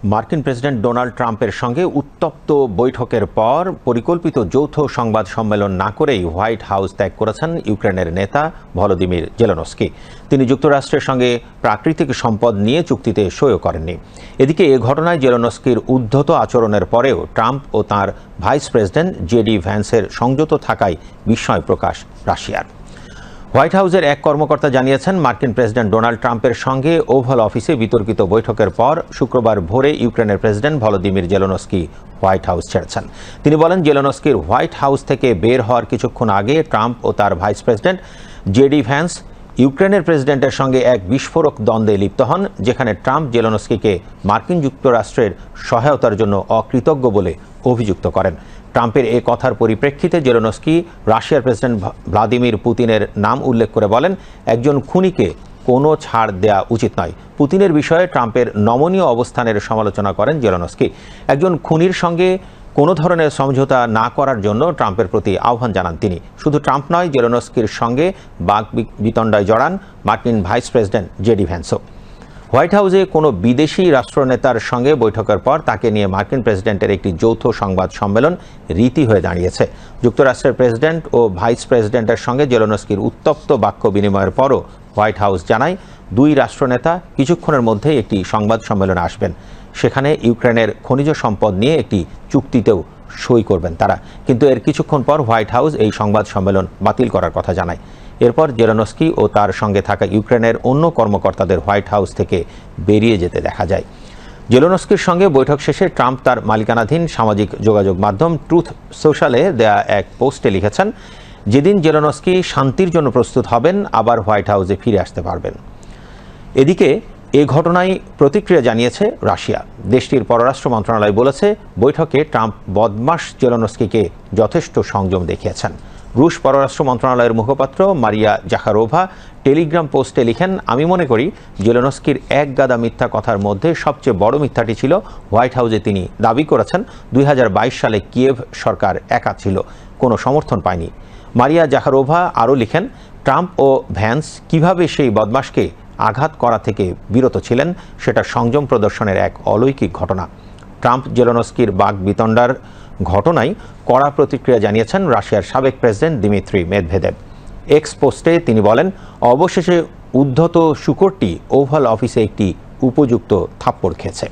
মার্কিন president Donald ট্রাম্পের সঙ্গে উত্তপ্ত বৈঠকের পর পরিকল্পিত যৌথ সংবাদ সম্মেলন না করেই হোয়াইট হাউস ত্যাগ করেছেন ইউক্রেনের নেতা ভলোদিমির জেলেনস্কি। তিনি যুক্তরাষ্ট্রের সঙ্গে প্রাকৃতিক সম্পদ নিয়ে চুক্তিতে সইও করেননি। এদিকে এ ঘটনায় জেলেনস্কির উদ্ধত আচরণের পরেও ট্রাম্প ও তাঁর ভাইস প্রেসিডেন্ট জেডি ভ্যান্সের সংযত থাকায় বিস্ময় প্রকাশ রাশিয়ার। হোয়াইট হাউসের এক কর্মকর্তা জানিয়েছেন, মার্কিন প্রেসিডেন্ট ডোনাল্ড ট্রাম্পের সঙ্গে ওভাল অফিসে বিতর্কিত বৈঠকের পর শুক্রবার ভোরে ইউক্রেনের president Volodymyr Zelensky white house ছেড়েছেন। তিনি বলেন, জেলেনস্কির হোয়াইট হাউস থেকে বের হওয়ার কিছুক্ষণ আগে ট্রাম্প ও তার ভাইস প্রেসিডেন্ট জেডি ভ্যান্স ইউক্রেনের প্রেসিডেন্টের সঙ্গে এক বিস্ফোরক দ্বন্দ্বে লিপ্ত হন, যেখানে ট্রাম্প জেলেনস্কিকে মার্কিন যুক্তরাষ্ট্রের সহায়তার জন্য অকৃতজ্ঞ বলে অভিযুক্ত করেন। ট্রাম্পের এ কথার পরিপ্রেক্ষিতে জেলেনস্কি রাশিয়ার প্রেসিডেন্ট ভ্লাদিমির পুতিনের নাম উল্লেখ করে বলেন, একজন খুনিকে কোনো ছাড় দেওয়া উচিত নয়। পুতিনের বিষয়ে ট্রাম্পের নমনীয় অবস্থানের সমালোচনা করেন জেলেনস্কি। একজন খুনির সঙ্গে কোনো ধরনের সমঝোতা না করার জন্য ট্রাম্পের প্রতি আহ্বান জানান তিনি। শুধু ট্রাম্প নয়, জেলেনস্কির সঙ্গে বাক বিতণ্ডায় জড়ান মার্কিন ভাইস প্রেসিডেন্ট জেডি ভ্যান্সও। হোয়াইট হাউসে কোনো বিদেশি রাষ্ট্রনেতার সঙ্গে বৈঠকের পর তাকে নিয়ে মার্কিন প্রেসিডেন্টের একটি যৌথ সংবাদ সম্মেলন রীতি হয়ে দাঁড়িয়েছে। যুক্তরাষ্ট্রের প্রেসিডেন্ট ও ভাইস প্রেসিডেন্টের সঙ্গে জেলেনস্কির উত্তপ্ত বাক্য বিনিময়ের পরও হোয়াইট হাউস জানায়, দুই রাষ্ট্রনেতা কিছুক্ষণের মধ্যেই একটি সংবাদ সম্মেলনে আসবেন। সেখানে ইউক্রেনের খনিজ সম্পদ নিয়ে একটি চুক্তিতেও সই করবেন তারা। কিন্তু এর কিছুক্ষণ পর হোয়াইট হাউস এই সংবাদ সম্মেলন বাতিল করার কথা জানায়। এরপর জেলেনস্কি ও তার সঙ্গে থাকা ইউক্রেনের অন্য কর্মকর্তাদের হোয়াইট হাউস থেকে বেরিয়ে যেতে দেখা যায়। জেলেনস্কির সঙ্গে বৈঠক শেষে ট্রাম্প তার মালিকানাধীন সামাজিক যোগাযোগ মাধ্যম ট্রুথ সোশ্যালে দেয়া এক পোস্টে লিখেছেন, যেদিন জেলেনস্কি শান্তির জন্য প্রস্তুত হবেন, আবার হোয়াইট হাউসে ফিরে আসতে পারবেন। এদিকে এ ঘটনায় প্রতিক্রিয়া জানিয়েছে রাশিয়া। দেশটির পররাষ্ট্র মন্ত্রণালয় বলেছে, বৈঠকে ট্রাম্প বদমাশ জেলেনস্কিকে যথেষ্ট সংযম দেখিয়েছেন। রুশ পররাষ্ট্র মন্ত্রণালয়ের মুখপাত্র মারিয়া জাখারোভা টেলিগ্রাম পোস্টে লিখেন, আমি মনে করি জেলেনস্কির এক গাদা মিথ্যা কথার মধ্যে সবচেয়ে বড় মিথ্যাটি ছিল হোয়াইট হাউসে তিনি দাবি করেছেন 2022 সালে কিয়েভ সরকার একা ছিল, কোনো সমর্থন পায়নি। মারিয়া জাখারোভা আরও লিখেন, ট্রাম্প ও ভ্যান্স কিভাবে সেই বদমাশকে আঘাত করা থেকে বিরত ছিলেন সেটা সংযম প্রদর্শনের এক অলৌকিক ঘটনা। ট্রাম্প জেলেনস্কির বাক বিতণ্ডার ঘটনায় কড়া প্রতিক্রিয়া জানিয়েছেন রাশিয়ার সাবেক প্রেসিডেন্ট দিমিত্রি মেদভেদেভ। এক্স পোস্টে তিনি বলেন, অবশেষে উদ্ধত শূকরটি ওভাল অফিসে একটি উপযুক্ত থাপ্পড় খেয়েছে।